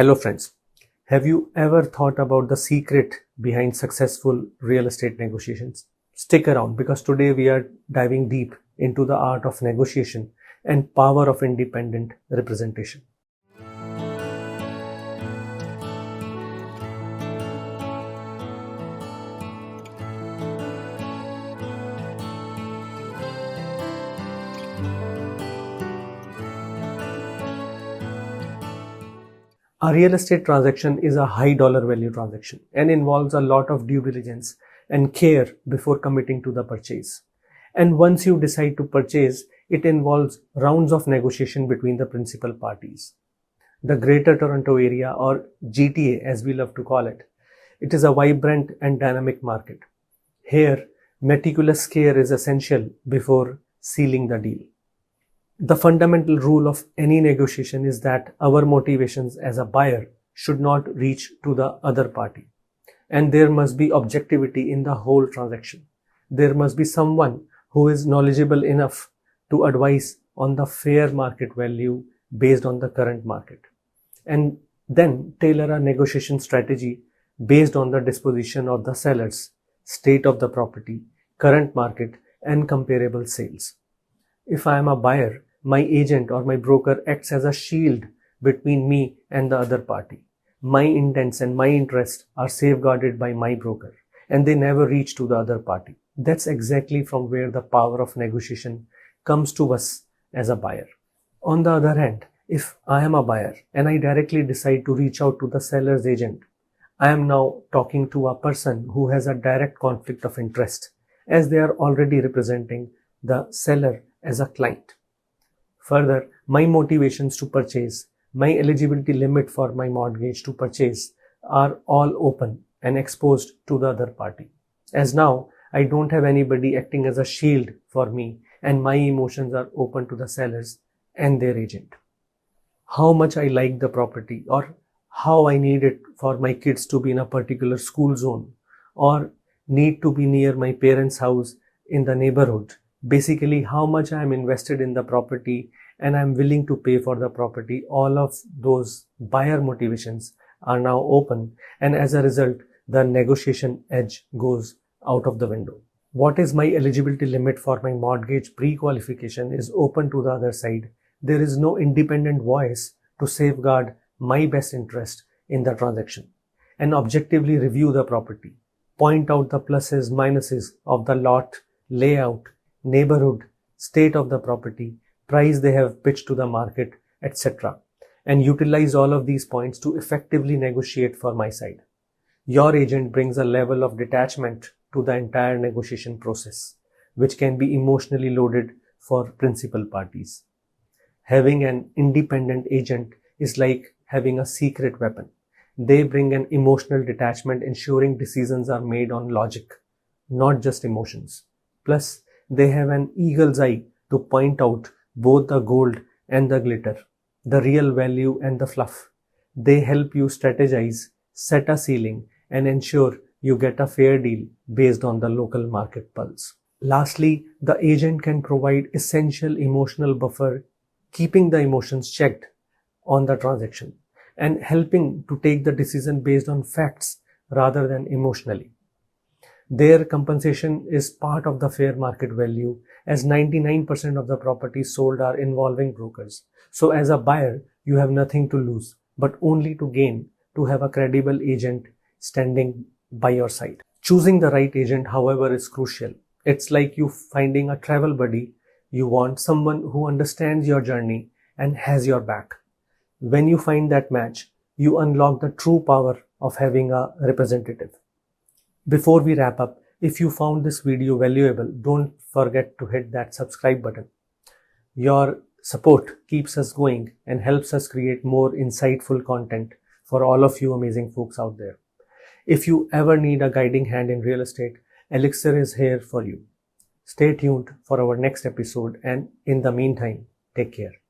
Hello friends, have you ever thought about the secret behind successful real estate negotiations? Stick around because today we are diving deep into the art of negotiation and power of independent representation. A real estate transaction is a high dollar value transaction and involves a lot of due diligence and care before committing to the purchase. And once you decide to purchase, it involves rounds of negotiation between the principal parties. The Greater Toronto Area, or GTA as we love to call it, it is a vibrant and dynamic market. Here, meticulous care is essential before sealing the deal. The fundamental rule of any negotiation is that our motivations as a buyer should not reach to the other party. And there must be objectivity in the whole transaction. There must be someone who is knowledgeable enough to advise on the fair market value based on the current market. And then tailor a negotiation strategy based on the disposition of the sellers, state of the property, current market, and comparable sales. If I am a buyer, my agent or my broker acts as a shield between me and the other party. My intents and my interests are safeguarded by my broker, and they never reach to the other party. That's exactly from where the power of negotiation comes to us as a buyer. On the other hand, if I am a buyer and I directly decide to reach out to the seller's agent, I am now talking to a person who has a direct conflict of interest, as they are already representing the seller as a client. Further, my motivations to purchase, my eligibility limit for my mortgage to purchase are all open and exposed to the other party. As now, I don't have anybody acting as a shield for me, and my emotions are open to the sellers and their agent. How much I like the property, or how I need it for my kids to be in a particular school zone, or need to be near my parents' house in the neighborhood. Basically, how much I am invested in the property and I am willing to pay for the property. All of those buyer motivations are now open, and as a result, the negotiation edge goes out of the window. What is my eligibility limit for my mortgage pre-qualification is open to the other side. There is no independent voice to safeguard my best interest in the transaction and objectively review the property, point out the pluses, minuses of the lot, layout, neighborhood, state of the property, price they have pitched to the market, etc. and utilize all of these points to effectively negotiate for my side. Your agent brings a level of detachment to the entire negotiation process, which can be emotionally loaded for principal parties. Having an independent agent is like having a secret weapon. They bring an emotional detachment, ensuring decisions are made on logic, not just emotions. Plus, they have an eagle's eye to point out both the gold and the glitter, the real value and the fluff. They help you strategize, set a ceiling, and ensure you get a fair deal based on the local market pulse. Lastly, the agent can provide essential emotional buffer, keeping the emotions checked on the transaction and helping to take the decision based on facts rather than emotionally. Their compensation is part of the fair market value, as 99% of the properties sold are involving brokers. So as a buyer, you have nothing to lose, but only to gain to have a credible agent standing by your side. Choosing the right agent, however, is crucial. It's like you finding a travel buddy. You want someone who understands your journey and has your back. When you find that match, you unlock the true power of having a representative. Before we wrap up, if you found this video valuable, don't forget to hit that subscribe button. Your support keeps us going and helps us create more insightful content for all of you amazing folks out there. If you ever need a guiding hand in real estate, Elixir is here for you. Stay tuned for our next episode, and in the meantime, take care.